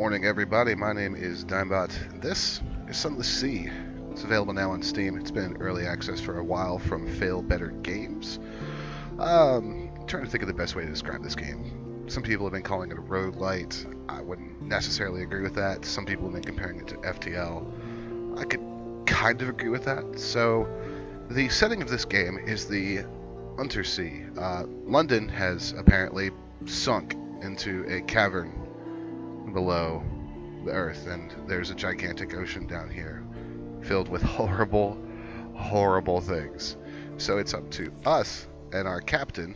morning, everybody. My name is Dimebot. This is Sunless Sea. It's available now on Steam. It's been in early access for a while from Fail Better Games. Trying to think of the best way to describe this game. Some people have been calling it a roguelite. I wouldn't necessarily agree with that. Some people have been comparing it to FTL. I could kind of agree with that. So, the setting of this game is the Untersea. London has apparently sunk into a cavern below the earth, and there's a gigantic ocean down here filled with horrible, horrible things. So it's up to us and our captain,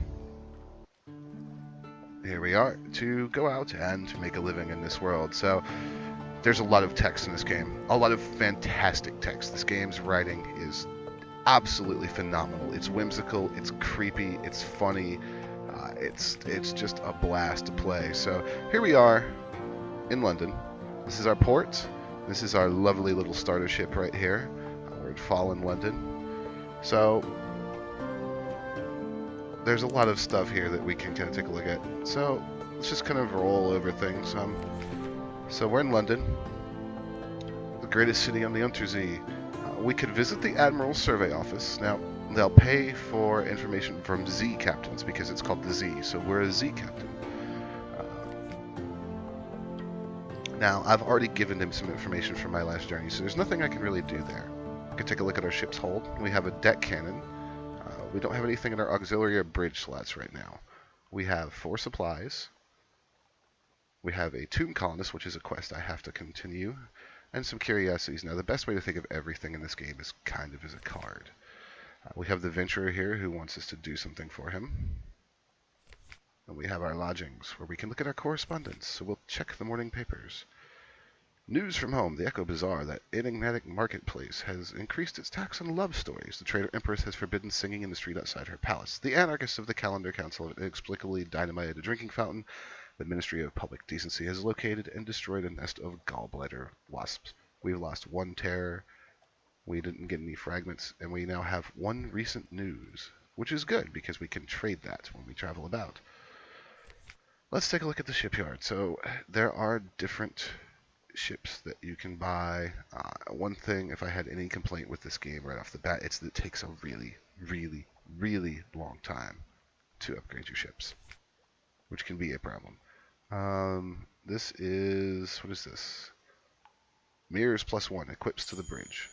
here we are, to go out and to make a living in this world. So there's a lot of text in this game, a lot of fantastic text. This game's writing is absolutely phenomenal. It's whimsical, it's creepy, it's funny, it's just a blast to play. So here we are in London. This is our port. This is our lovely little starter ship right here. We're at Fallen London. So there's a lot of stuff here that we can kind of take a look at. So let's just kind of roll over things. So we're in London, the greatest city on the Untersee. We could visit the Admiral's Survey Office. Now, they'll pay for information from Z captains because it's called the Z. So we're a Z captain. Now, I've already given him some information from my last journey, so there's nothing I can really do there. I can take a look at our ship's hold. We have a deck cannon. We don't have anything in our auxiliary or bridge slots right now. We have 4 supplies. We have a tomb colonist, which is a quest I have to continue, and some curiosities. Now, the best way to think of everything in this game is kind of as a card. We have the venturer here who wants us to do something for him. And we have our lodgings, where we can look at our correspondence, so we'll check the morning papers. News from home. The Echo Bazaar, that enigmatic marketplace, has increased its tax on love stories. The traitor empress has forbidden singing in the street outside her palace. The anarchists of the Calendar Council have inexplicably dynamited a drinking fountain. The Ministry of Public Decency has located and destroyed a nest of gallbladder wasps. We've lost 1 terror. We didn't get any fragments, and we now have 1 recent news, which is good because we can trade that when we travel about. Let's take a look at the shipyard. So there are different ships that you can buy. One thing, if I had any complaint with this game right off the bat, it's that it takes a really, really, really long time to upgrade your ships, which can be a problem. This is, what is this? Mirrors +1, equips to the bridge.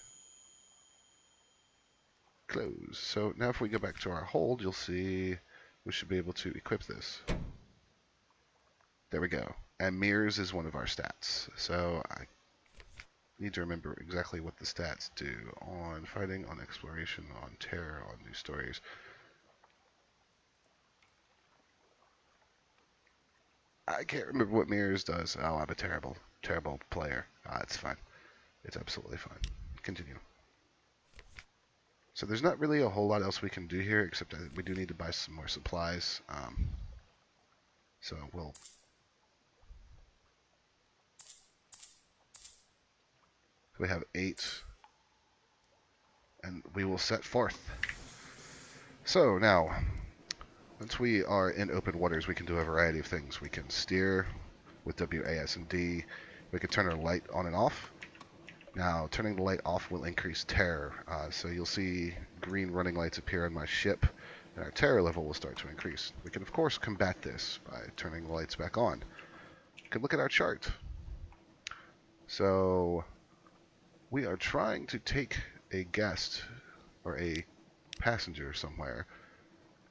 Close. So now if we go back to our hold, you'll see we should be able to equip this. There we go. And mirrors is one of our stats. So I need to remember exactly what the stats do on fighting, on exploration, on terror, on new stories. I can't remember what mirrors does. Oh, I'm a terrible, terrible player. It's fine. It's absolutely fine. Continue. So there's not really a whole lot else we can do here, except that we do need to buy some more supplies. So we'll... We have 8, and we will set forth. So now, once we are in open waters, we can do a variety of things. We can steer with W, A, S, and D. We can turn our light on and off. Now, turning the light off will increase terror. So you'll see green running lights appear on my ship, and our terror level will start to increase. We can, of course, combat this by turning the lights back on. You can look at our chart. So we are trying to take a guest or a passenger somewhere,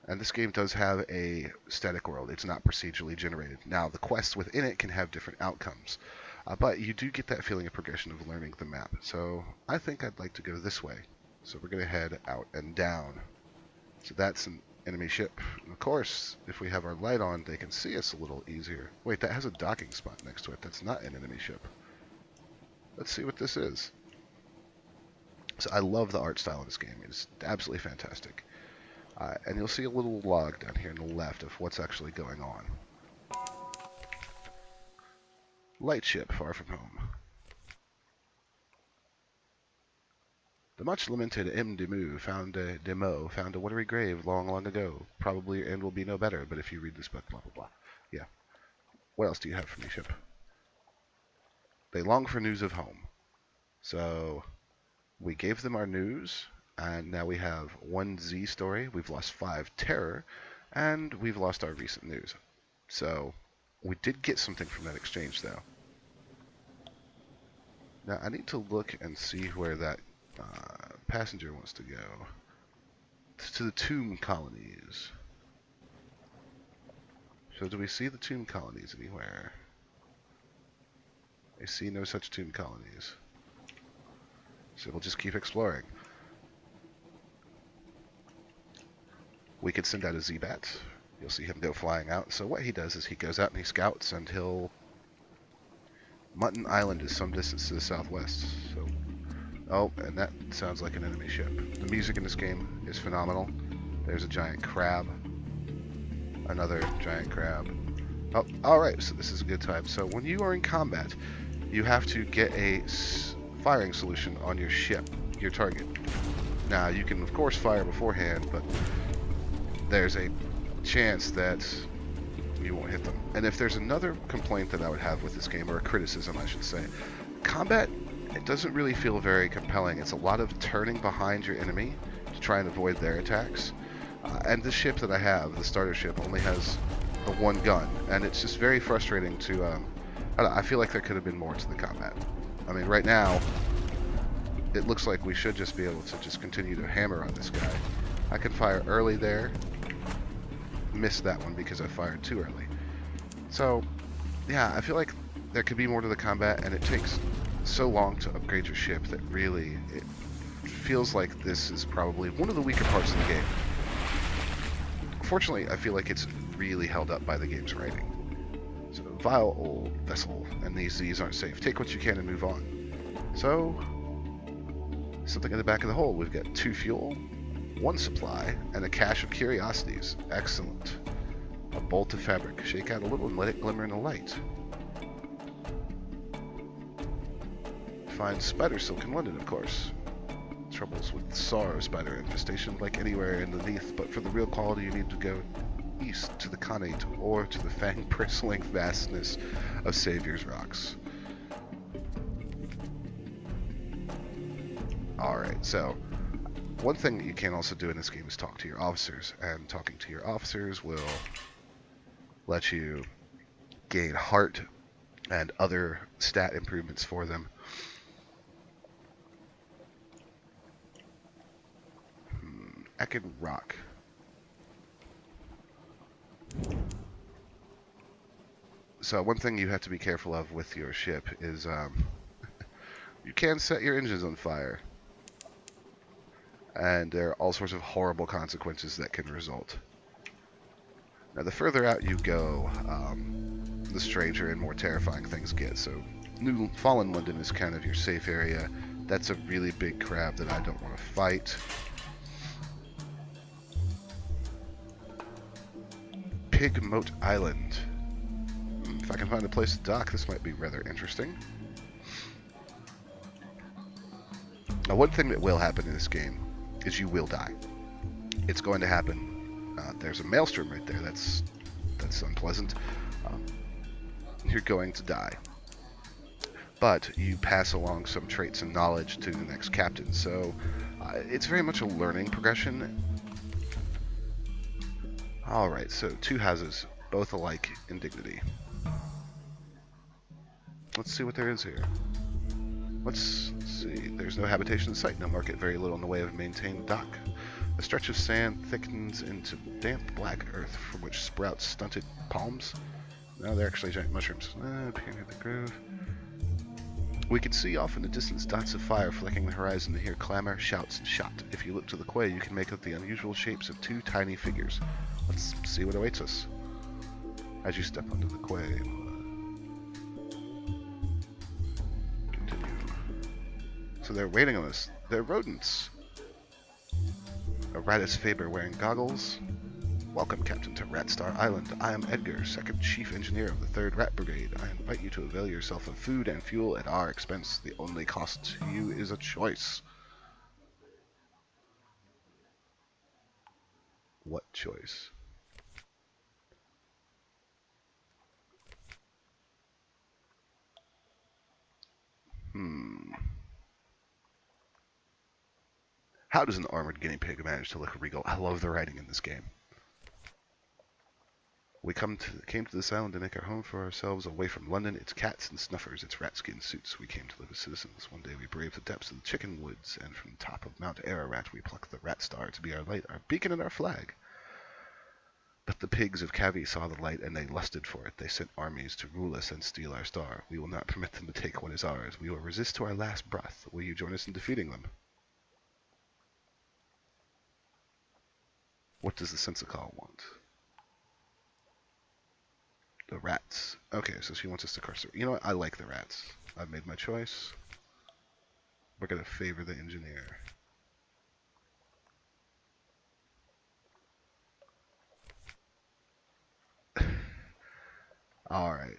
and this game does have a static world. It's not procedurally generated. Now, the quests within it can have different outcomes, but you do get that feeling of progression of learning the map. So I think I'd like to go this way. So we're going to head out and down. So that's an enemy ship. And of course, if we have our light on, they can see us a little easier. Wait, that has a docking spot next to it. That's not an enemy ship. Let's see what this is. So I love the art style of this game. It's absolutely fantastic. And you'll see a little log down here on the left of what's actually going on. Lightship, far from home. The much lamented M. Demo found a watery grave long, long ago. Probably your end will be no better, but if you read this book, blah, blah, blah. Yeah. What else do you have for me, ship? They long for news of home. So we gave them our news, and now we have 1 Z story. We've lost 5 terror, and we've lost our recent news. So we did get something from that exchange, though. Now I need to look and see where that passenger wants to go. It's to the tomb colonies. So do we see the tomb colonies anywhere? I see no such tomb colonies. So we'll just keep exploring. We could send out a Z-Bat. You'll see him go flying out. So what he does is he goes out and he scouts, and he'll... Mutton Island is some distance to the southwest. So, oh, and that sounds like an enemy ship. The music in this game is phenomenal. There's a giant crab. Another giant crab. Oh, alright, so this is a good time. So when you are in combat, you have to get a firing solution on your ship, your target. Now, you can, of course, fire beforehand, but there's a chance that you won't hit them. And if there's another complaint that I would have with this game, or a criticism, I should say, combat, it doesn't really feel very compelling. It's a lot of turning behind your enemy to try and avoid their attacks. And the ship that I have, the starter ship, only has the 1 gun, and it's just very frustrating to... I feel like there could have been more to the combat. I mean, right now, it looks like we should just be able to just continue to hammer on this guy. I can fire early there. Missed that one because I fired too early. So, yeah, I feel like there could be more to the combat, and it takes so long to upgrade your ship that really, it feels like this is probably one of the weaker parts of the game. Fortunately, I feel like it's really held up by the game's writing. So, vile old vessel, and these Z's aren't safe. Take what you can and move on. So, something in the back of the hold. We've got 2 fuel, 1 supply, and a cache of curiosities. Excellent. A bolt of fabric. Shake out a little and let it glimmer in the light. Find spider silk in London, of course. Troubles with SAR spider infestation like anywhere in the Neath, but for the real quality you need to go east to the Connate or to the fang-bristling vastness of Savior's Rocks. Alright, so one thing that you can also do in this game is talk to your officers, and talking to your officers will let you gain heart and other stat improvements for them. Eckerd Rock. So one thing you have to be careful of with your ship is you can set your engines on fire. And there are all sorts of horrible consequences that can result. Now the further out you go, the stranger and more terrifying things get. So New Fallen London is kind of your safe area. That's a really big crab that I don't want to fight. Pigmoat Island. If I can find a place to dock, this might be rather interesting. Now, one thing that will happen in this game is you will die. It's going to happen. There's a maelstrom right there. That's unpleasant. You're going to die. But you pass along some traits and knowledge to the next captain. So it's very much a learning progression. Alright, so 2 houses, both alike in dignity. Let's see what there is here. Let's see. There's no habitation in sight, no market, very little in the way of maintained dock. A stretch of sand thickens into damp black earth from which sprouts stunted palms. No, they're actually giant mushrooms. Appearing at the grove. We can see off in the distance dots of fire flecking the horizon and hear clamor, shouts, and shot. If you look to the quay, you can make out the unusual shapes of 2 tiny figures. Let's see what awaits us. As you step onto the quay, continue. So they're waiting on us. They're rodents. A Ratus Faber wearing goggles. Welcome, Captain, to Ratstar Island. I am Edgar, 2nd Chief Engineer of the 3rd Rat Brigade. I invite you to avail yourself of food and fuel at our expense. The only cost to you is a choice. What choice? Hmm. How does an armored guinea pig manage to look regal? I love the writing in this game. We came to this island to make our home for ourselves away from London, its cats and snuffers, its rat-skin suits. We came to live as citizens. One day we braved the depths of the chicken woods, and from the top of Mount Ararat we plucked the rat star to be our light, our beacon, and our flag. But the pigs of Cavi saw the light, and they lusted for it. They sent armies to rule us and steal our star. We will not permit them to take what is ours. We will resist to our last breath. Will you join us in defeating them? What does the whimsical want? The rats. Okay, so she wants us to crush her. You know what? I like the rats. I've made my choice. We're going to favor the engineer. Alright.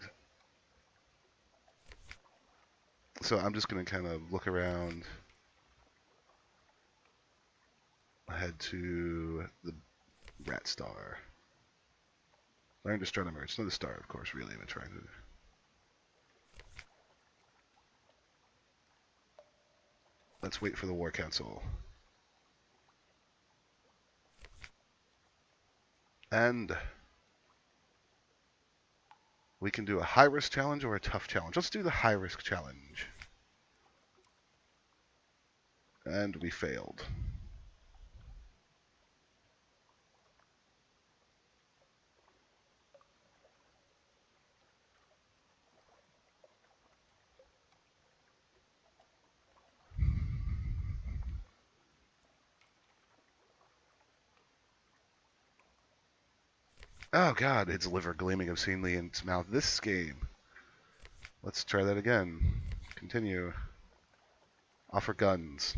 So I'm just going to kind of look around. Head to the rat star. Learn astronomer. It's not a star, of course, really. I'm trying to... Let's wait for the war council. And we can do a high-risk challenge or a tough challenge. Let's do the high-risk challenge. And we failed. Oh god, its liver gleaming obscenely in its mouth. This game. Let's try that again. Continue. Offer guns.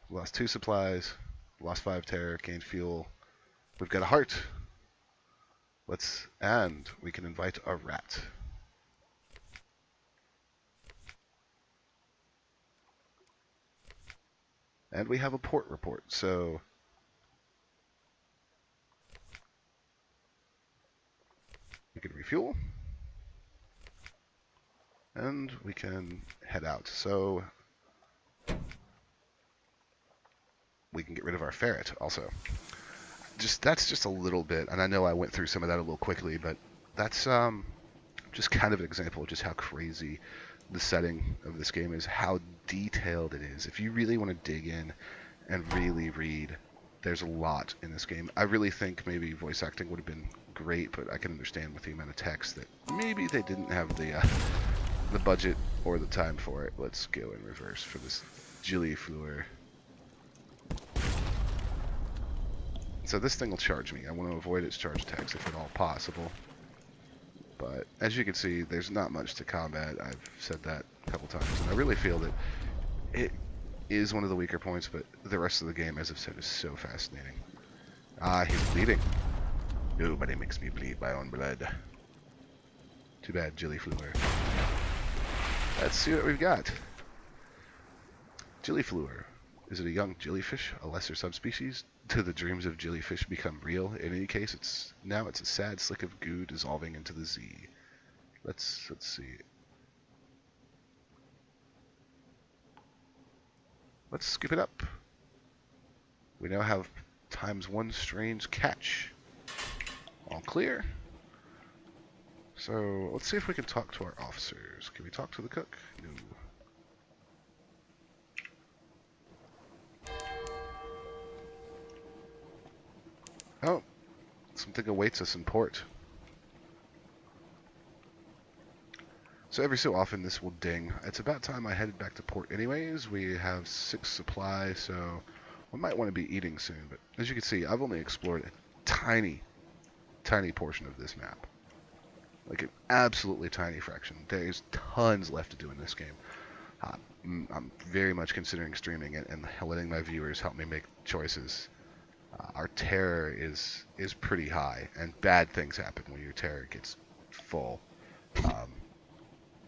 Lost 2 supplies. Lost 5 terror. Gained fuel. We've got a heart. And we can invite a rat. And we have a port report, so... we can refuel. And we can head out. So... we can get rid of our ferret, also. That's just a little bit, and I know I went through some of that a little quickly, but that's just kind of an example of just how crazy the setting of this game is, how detailed it is. If you really want to dig in and really read, there's a lot in this game. I really think maybe voice acting would have been great, but I can understand with the amount of text that maybe they didn't have the budget or the time for it. Let's go in reverse for this Gilliflower. So this thing will charge me. I want to avoid its charge attacks if at all possible. But as you can see, there's not much to combat. I've said that a couple times, and I really feel that it is one of the weaker points, but the rest of the game, as I've said, is so fascinating. Ah, he's bleeding. Nobody makes me bleed my own blood. Too bad, Gilliflower. Let's see what we've got. Gilliflower. Is it a young jellyfish, a lesser subspecies? Do the dreams of jellyfish become real? In any case, it's a sad slick of goo dissolving into the Z. Let's see. Let's scoop it up. We now have ×1 strange catch. All clear. So let's see if we can talk to our officers. Can we talk to the cook? No. Oh, something awaits us in port. So every so often this will ding. It's about time I headed back to port anyways. We have 6 supply, so we might want to be eating soon. But as you can see, I've only explored a tiny portion of this map. Like an absolutely tiny fraction. There's tons left to do in this game. I'm very much considering streaming it and letting my viewers help me make choices. Our terror is pretty high, and bad things happen when your terror gets full.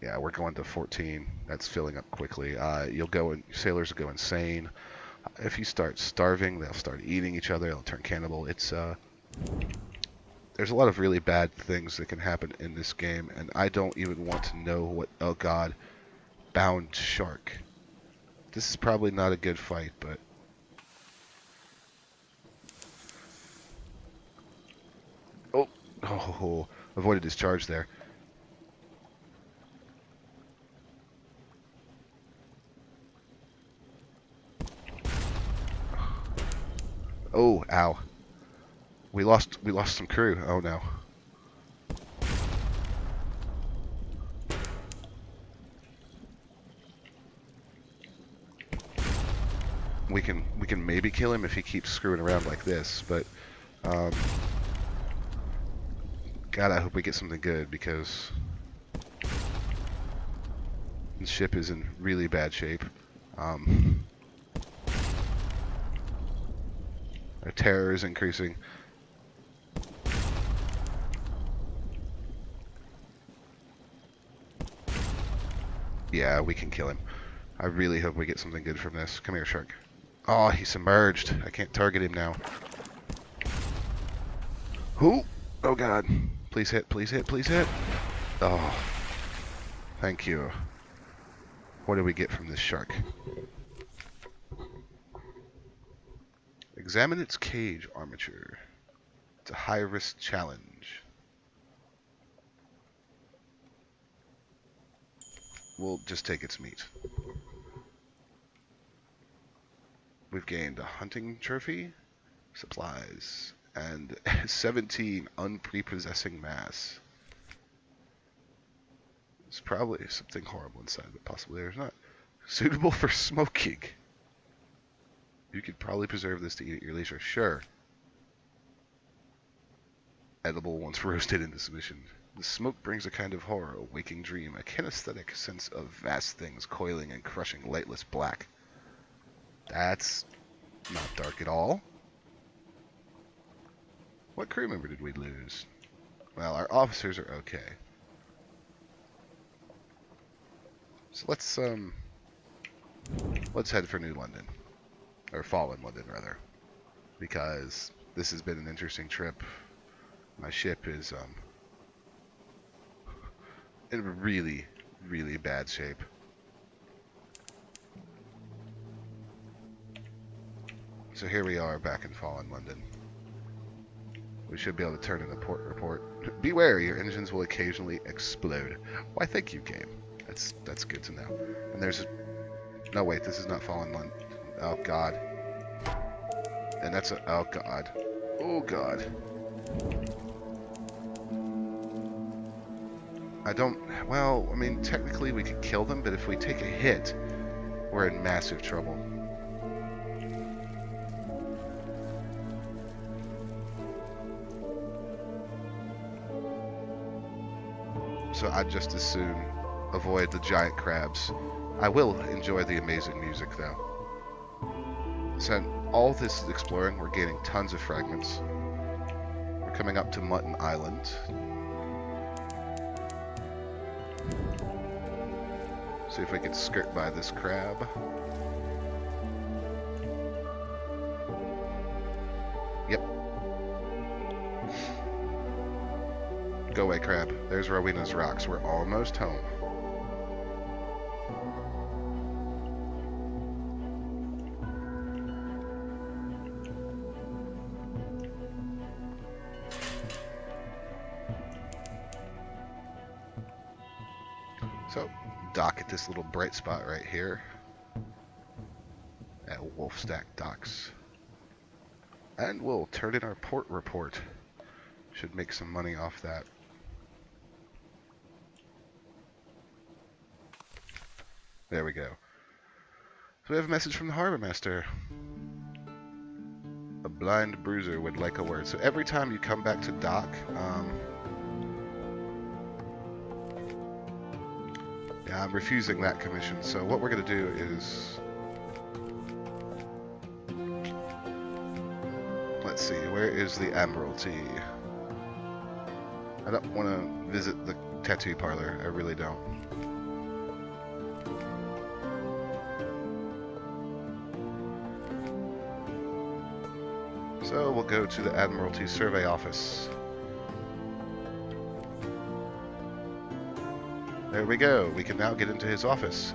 Yeah, we're going to 14. That's filling up quickly. Sailors will go insane. If you start starving, they'll start eating each other. They'll turn cannibal. It's There's a lot of really bad things that can happen in this game, and I don't even want to know what... Oh god. Bound shark. This is probably not a good fight, but... Oh! Oh, avoided his charge there. Oh, ow. We lost some crew. Oh no. We can maybe kill him if he keeps screwing around like this, but God, I hope we get something good because the ship is in really bad shape. Our terror is increasing. Yeah, we can kill him. I really hope we get something good from this. Come here, shark. Oh, he submerged. I can't target him now. Who? Oh god. Please hit, please hit, please hit. Oh. Thank you. What do we get from this shark? Examine its cage armature. It's a high-risk challenge. We'll just take its meat. We've gained a hunting trophy, supplies, and 17 unprepossessing mass. There's probably something horrible inside, but possibly there's not. Suitable for smoking. You could probably preserve this to eat at your leisure. Sure. Edible once roasted into submission. The smoke brings a kind of horror, a waking dream, a kinesthetic sense of vast things coiling and crushing lightless black. That's not dark at all. What crew member did we lose? Well, our officers are okay. So let's head for New London. Or Fallen London, rather. Because this has been an interesting trip. My ship is in really, really bad shape. So here we are back in Fallen London. We should be able to turn in a port report. Be wary, your engines will occasionally explode. Why, thank you, game. That's good to know. And there's a... No, wait, this is not Fallen London. Oh, God. And that's a... Oh, God. Oh, God. I don't... Well, I mean, technically we could kill them, but if we take a hit, we're in massive trouble. So I'd just as soon avoid the giant crabs. I will enjoy the amazing music, though. So all this is exploring. We're gaining tons of fragments. We're coming up to Mutton Island. See if we can skirt by this crab. Yep. Go away, crab. There's Rowena's rocks. We're almost home. So, dock at this little bright spot right here at Wolfstack Docks. And we'll turn in our port report. Should make some money off that. There we go. So we have a message from the harbor master. A blind bruiser would like a word. So every time you come back to dock, yeah, I'm refusing that commission. So what we're going to do is... Let's see, where is the Admiralty? I don't want to visit the tattoo parlor. I really don't. So we'll go to the Admiralty Survey Office. There we go. We can now get into his office.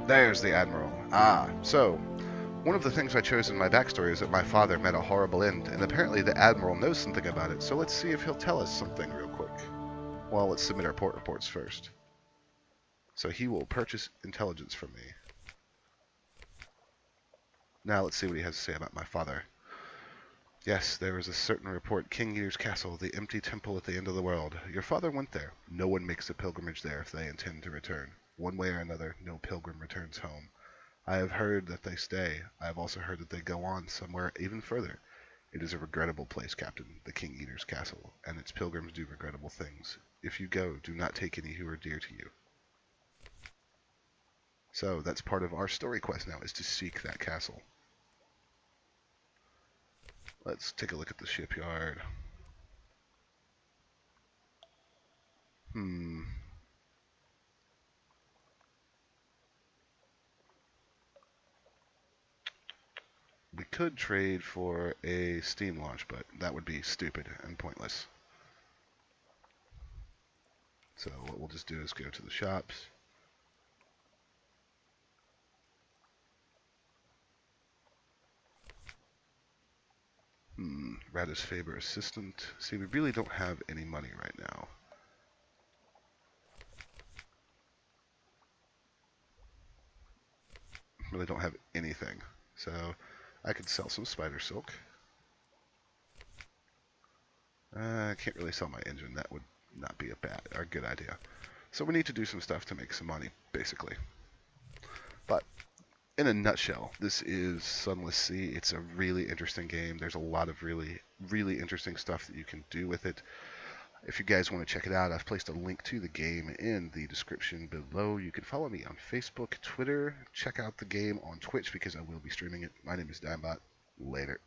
There's the Admiral. Ah, so, one of the things I chose in my backstory is that my father met a horrible end, and apparently the Admiral knows something about it, so let's see if he'll tell us something real quick. Well, let's submit our port reports first. So he will purchase intelligence from me. Now let's see what he has to say about my father. Yes, there is a certain report, King Eater's Castle, the empty temple at the end of the world. Your father went there. No one makes a pilgrimage there if they intend to return. One way or another, no pilgrim returns home. I have heard that they stay. I have also heard that they go on somewhere even further. It is a regrettable place, Captain, the King Eater's Castle, and its pilgrims do regrettable things. If you go, do not take any who are dear to you. So that's part of our story quest now, is to seek that castle. Let's take a look at the shipyard. We could trade for a steam launch, but that would be stupid and pointless. So what we'll just do is go to the shops. Radis Faber assistant. See, we really don't have any money right now. Really don't have anything. So I could sell some spider silk. I can't really sell my engine. That would not be a good idea. So we need to do some stuff to make some money, basically. But in a nutshell, this is Sunless Sea. It's a really interesting game. There's a lot of really, really interesting stuff that you can do with it. If you guys want to check it out, I've placed a link to the game in the description below. You can follow me on Facebook, Twitter. Check out the game on Twitch because I will be streaming it. My name is Dimebot. Later.